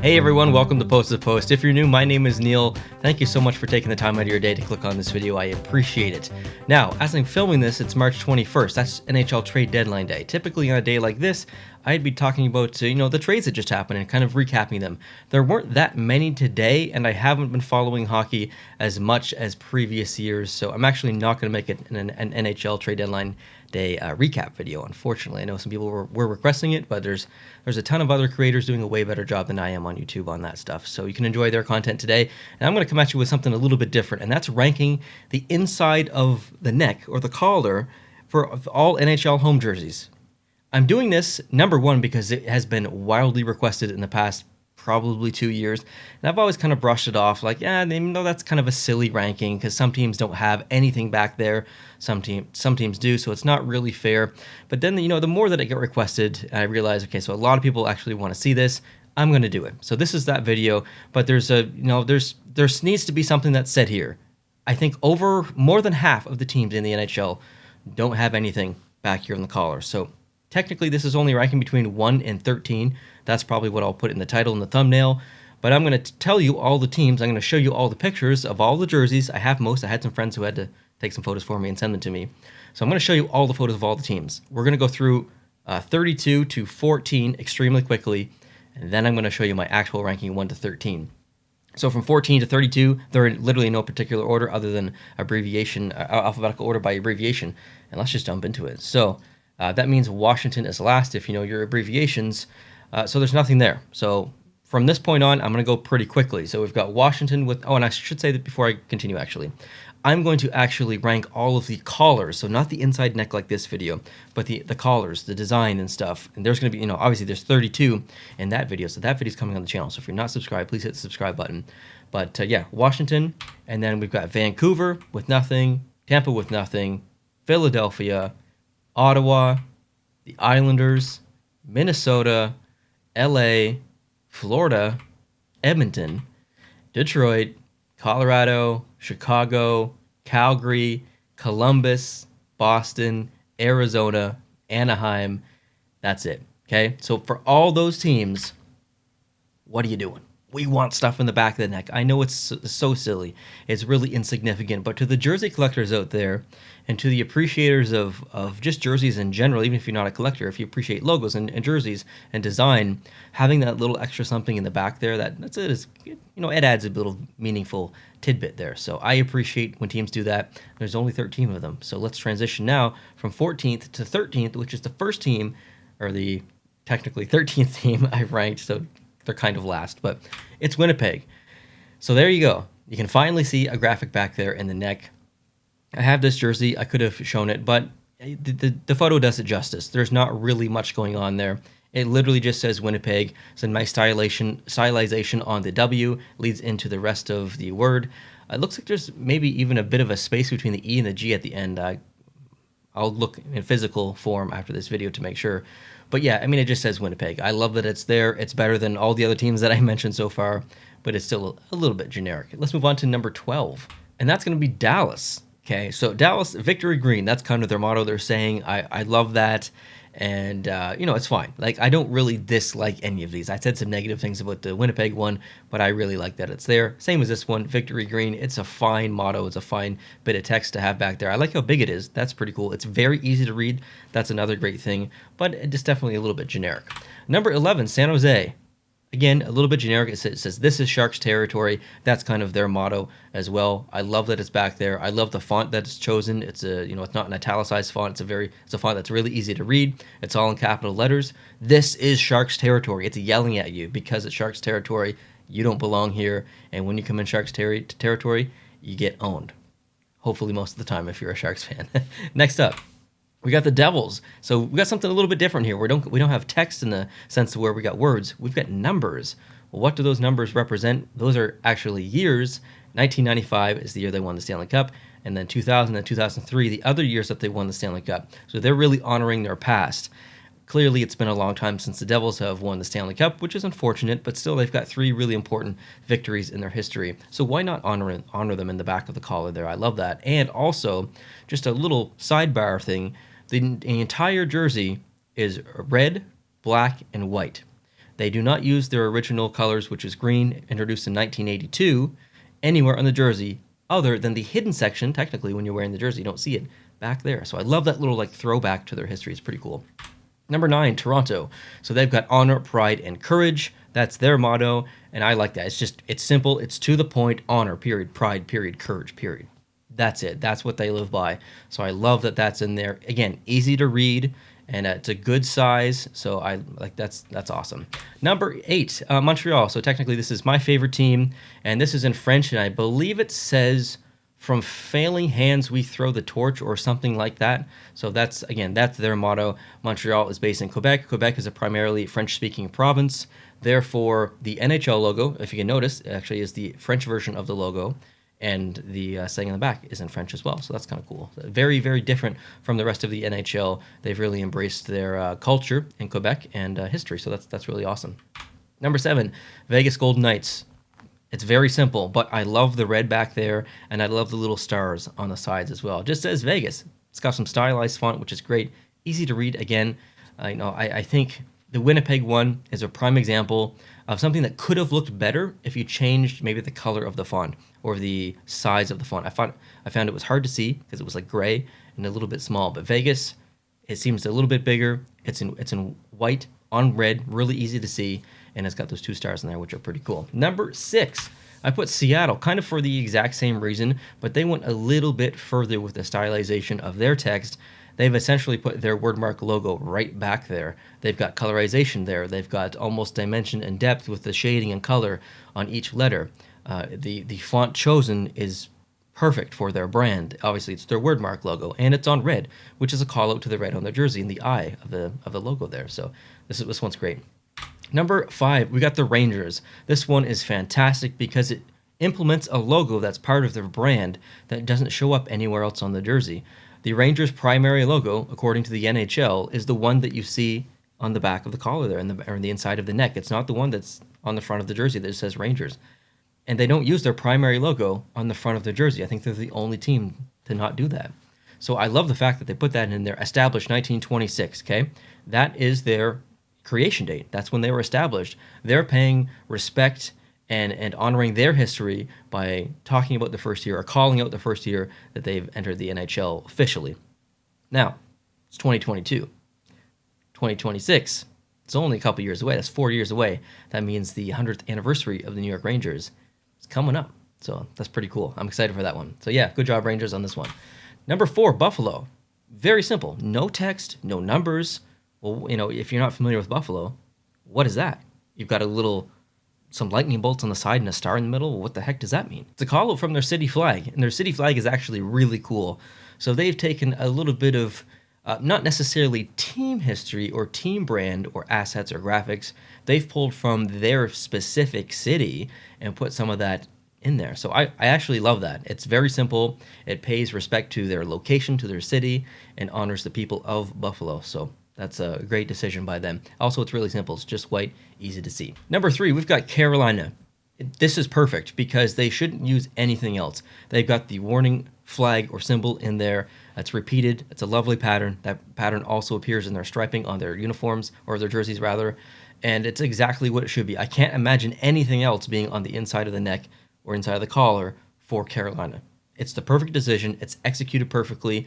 Hey everyone, welcome to Post to Post. If you're new, my name is Neil. Thank you so much for taking the time out of your day to click on this video. I appreciate it. Now, as I'm filming this, it's March 21st. That's NHL trade deadline day. Typically on a day like this, I'd be talking about, the trades that just happened and kind of recapping them. There weren't that many today, and I haven't been following hockey as much as previous years, so I'm actually not going to make it an NHL trade deadline day recap video, unfortunately. I know some people were requesting it, but there's a ton of other creators doing a way better job than I am on YouTube on that stuff, so you can enjoy their content today. And I'm going to come at you with something a little bit different, and that's ranking the inside of the neck or the collar for all NHL home jerseys. I'm doing this, number one, because it has been wildly requested in the past probably 2 years, and I've always kind of brushed it off like, that's kind of a silly ranking because some teams don't have anything back there, some teams do, so it's not really fair. But then, the more that it get requested, I realize, okay, so a lot of people actually want to see this, I'm going to do it. So this is that video, but there needs to be something that's said here. I think over more than half of the teams in the NHL don't have anything back here in the collar, so technically, this is only ranking between 1 and 13. That's probably what I'll put in the title and the thumbnail. But I'm going to tell you all the teams. I'm going to show you all the pictures of all the jerseys. I have most. I had some friends who had to take some photos for me and send them to me. So I'm going to show you all the photos of all the teams. We're going to go through 32 to 14 extremely quickly. And then I'm going to show you my actual ranking 1 to 13. So from 14 to 32, they're in literally no particular order other than abbreviation, alphabetical order by abbreviation. And let's just jump into it. So that means Washington is last if you know your abbreviations. So there's nothing there. So from this point on, I'm going to go pretty quickly. So we've got Washington with, and I should say that before I continue actually, I'm going to actually rank all of the collars. So not the inside neck like this video, but the collars, the design and stuff. And there's going to be, obviously there's 32 in that video. So that video is coming on the channel. So if you're not subscribed, please hit the subscribe button. But Washington. And then we've got Vancouver with nothing, Tampa with nothing, Philadelphia, Ottawa, the Islanders, Minnesota, LA, Florida, Edmonton, Detroit, Colorado, Chicago, Calgary, Columbus, Boston, Arizona, Anaheim. That's it. Okay? So for all those teams, what are you doing? We want stuff in the back of the neck. I know it's so silly. It's really insignificant. But to the jersey collectors out there and to the appreciators of just jerseys in general, even if you're not a collector, if you appreciate logos and jerseys and design, having that little extra something in the back there, that's it. It adds a little meaningful tidbit there. So I appreciate when teams do that. There's only 13 of them. So let's transition now from 14th to 13th, which is the first team, or the technically 13th team I've ranked. So they're kind of last, but it's Winnipeg. So there you go. You can finally see a graphic back there in the neck. I have this jersey. I could have shown it, but the photo does it justice. There's not really much going on there. It literally just says Winnipeg. It's a nice stylization on the W, leads into the rest of the word. It looks like there's maybe even a bit of a space between the E and the G at the end. I'll look in physical form after this video to make sure. But it just says Winnipeg. I love that it's there. It's better than all the other teams that I mentioned so far, but it's still a little bit generic. Let's move on to number 12, and that's going to be Dallas. Okay, so Dallas, Victory Green, that's kind of their motto. They're saying, I love that, and, it's fine. Like, I don't really dislike any of these. I said some negative things about the Winnipeg one, but I really like that it's there. Same as this one, Victory Green. It's a fine motto. It's a fine bit of text to have back there. I like how big it is. That's pretty cool. It's very easy to read. That's another great thing, but it's definitely a little bit generic. Number 11, San Jose. Again, a little bit generic. It says, this is Sharks territory. That's kind of their motto as well. I love that it's back there. I love the font that it's chosen. It's it's not an italicized font. It's a font that's really easy to read. It's all in capital letters. This is Sharks territory. It's yelling at you because it's Sharks territory. You don't belong here. And when you come in Sharks territory, you get owned. Hopefully most of the time if you're a Sharks fan. Next up, we got the Devils. So we got something a little bit different here. We don't have text in the sense of where we got words. We've got numbers. Well, what do those numbers represent? Those are actually years. 1995 is the year they won the Stanley Cup, and then 2000 and 2003, the other years that they won the Stanley Cup. So they're really honoring their past. Clearly, it's been a long time since the Devils have won the Stanley Cup, which is unfortunate, but still they've got 3 really important victories in their history. So why not honor them in the back of the collar there? I love that. And also, just a little sidebar thing, the entire jersey is red, black, and white. They do not use their original colors, which is green, introduced in 1982, anywhere on the jersey other than the hidden section. Technically, when you're wearing the jersey, you don't see it back there. So I love that little like throwback to their history. It's pretty cool. Number 9, Toronto. So they've got honor, pride, and courage. That's their motto, and I like that. It's simple, it's to the point, honor, period, pride, period, courage, period. That's it. That's what they live by. So I love that that's in there. Again, easy to read, and it's a good size. So I like that's awesome. Number 8, Montreal. So technically this is my favorite team, and this is in French, and I believe it says, "From failing hands, we throw the torch," or something like that. So that's their motto. Montreal is based in Quebec. Quebec is a primarily French-speaking province. Therefore, the NHL logo, if you can notice, actually is the French version of the logo, and the saying on the back is in French as well. So that's kind of cool. Very, very different from the rest of the NHL. They've really embraced their culture in Quebec and history. So that's really awesome. Number 7, Vegas Golden Knights. It's very simple, but I love the red back there, and I love the little stars on the sides as well. It just says Vegas. It's got some stylized font, which is great. Easy to read. Again, I think the Winnipeg one is a prime example of something that could have looked better if you changed maybe the color of the font or the size of the font. I found it was hard to see because it was like gray and a little bit small. But Vegas, it seems a little bit bigger. It's in white on red, really easy to see, and it's got those 2 stars in there, which are pretty cool. Number 6, I put Seattle, kind of for the exact same reason, but they went a little bit further with the stylization of their text. They've essentially put their wordmark logo right back there. They've got colorization there. They've got almost dimension and depth with the shading and color on each letter. The font chosen is perfect for their brand. Obviously, it's their wordmark logo, and it's on red, which is a call out to the red on their jersey and the eye of the logo there. So this one's great. Number 5, we got the Rangers. This one is fantastic because it implements a logo that's part of their brand that doesn't show up anywhere else on the jersey. The Rangers' primary logo, according to the NHL, is the one that you see on the back of the collar there, or the inside of the neck. It's not the one that's on the front of the jersey that says Rangers. And they don't use their primary logo on the front of the jersey. I think they're the only team to not do that. So I love the fact that they put that in there. Established 1926, okay? That is their creation date. That's when they were established. They're paying respect and honoring their history by talking about the first year or calling out the first year that they've entered the NHL officially. Now, it's 2022. 2026, it's only a couple years away. That's 4 years away. That means the 100th anniversary of the New York Rangers is coming up. So that's pretty cool. I'm excited for that one. So yeah, good job, Rangers, on this one. Number 4, Buffalo. Very simple. No text, no numbers. Well, if you're not familiar with Buffalo, what is that? You've got some lightning bolts on the side and a star in the middle. What the heck does that mean? It's a call out from their city flag, and their city flag is actually really cool. So they've taken a little bit of, not necessarily team history or team brand or assets or graphics. They've pulled from their specific city and put some of that in there. So I actually love that. It's very simple. It pays respect to their location, to their city, and honors the people of Buffalo. So that's a great decision by them. Also, it's really simple. It's just white, easy to see. Number 3, we've got Carolina. This is perfect because they shouldn't use anything else. They've got the warning flag or symbol in there. It's repeated. It's a lovely pattern. That pattern also appears in their striping on their uniforms, or their jerseys rather, and it's exactly what it should be. I can't imagine anything else being on the inside of the neck or inside of the collar for Carolina. It's the perfect decision. It's executed perfectly.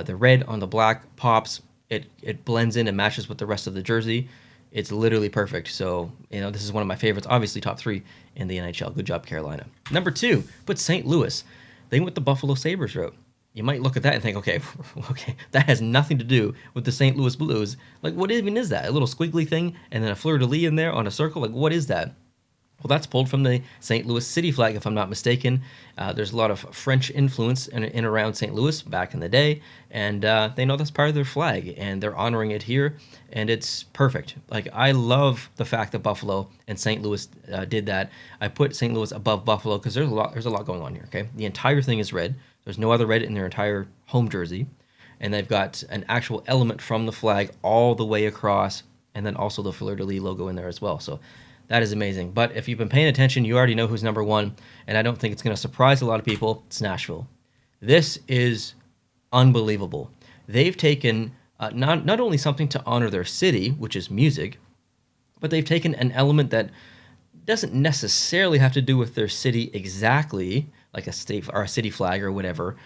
The red on the black pops. It blends in and matches with the rest of the jersey. It's literally perfect. So, this is one of my favorites. Obviously, top 3 in the NHL. Good job, Carolina. Number 2, put St. Louis. They went the Buffalo Sabres route. You might look at that and think, okay, that has nothing to do with the St. Louis Blues. Like, what even is that? A little squiggly thing and then a fleur-de-lis in there on a circle? Like, what is that? Well, that's pulled from the St. Louis city flag, if I'm not mistaken. There's a lot of French influence in around St. Louis back in the day, and they know that's part of their flag, and they're honoring it here, and it's perfect. Like, I love the fact that Buffalo and St. Louis did that. I put St. Louis above Buffalo because there's a lot going on here, okay? The entire thing is red. There's no other red in their entire home jersey, and they've got an actual element from the flag all the way across, and then also the fleur-de-lis logo in there as well. So that is amazing. But if you've been paying attention, you already know who's number 1, and I don't think it's going to surprise a lot of people. It's Nashville. This is unbelievable. They've taken not only something to honor their city, which is music, but they've taken an element that doesn't necessarily have to do with their city exactly, like a state or a city flag or whatever,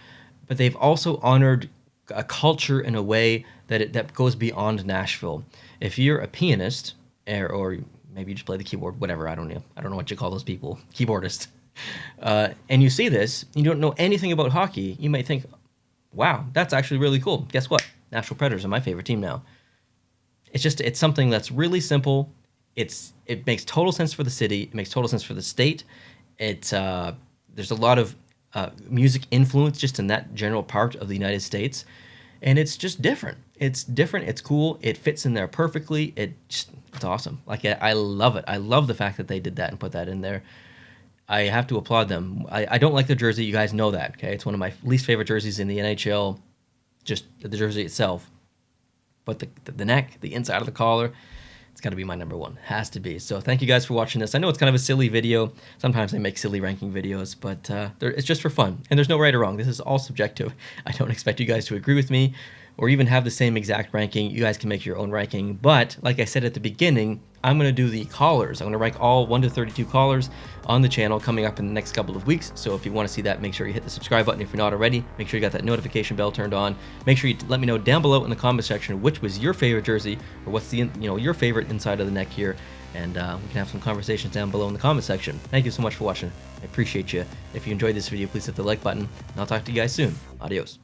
but they've also honored a culture in a way that goes beyond Nashville. If you're a pianist, or maybe you just play the keyboard, whatever, I don't know what you call those people, keyboardist, and you see this, you don't know anything about hockey, you might think, wow, that's actually really cool. Guess what? Nashville Predators are my favorite team now. It's something that's really simple. It makes total sense for the city. It makes total sense for the state. There's a lot of music influence just in that general part of the United States, and it's just different. It's different. It's cool. It fits in there perfectly. It's awesome. Like I love it. I love the fact that they did that and put that in there. I have to applaud them. I don't like the jersey. You guys know that. Okay, it's one of my least favorite jerseys in the NHL. Just the jersey itself, but the neck, the inside of the collar. It's got to be my number one. Has to be. So thank you guys for watching this. I know it's kind of a silly video. Sometimes I make silly ranking videos, but it's just for fun. And there's no right or wrong. This is all subjective. I don't expect you guys to agree with me or even have the same exact ranking. You guys can make your own ranking. But like I said at the beginning, I'm going to do the callers. I'm going to rank all 1 to 32 callers on the channel coming up in the next couple of weeks. So if you want to see that, make sure you hit the subscribe button if you're not already. Make sure you got that notification bell turned on. Make sure you let me know down below in the comment section which was your favorite jersey or what's the your favorite inside of the neck here. And we can have some conversations down below in the comment section. Thank you so much for watching. I appreciate you. If you enjoyed this video, please hit the like button, and I'll talk to you guys soon. Adios.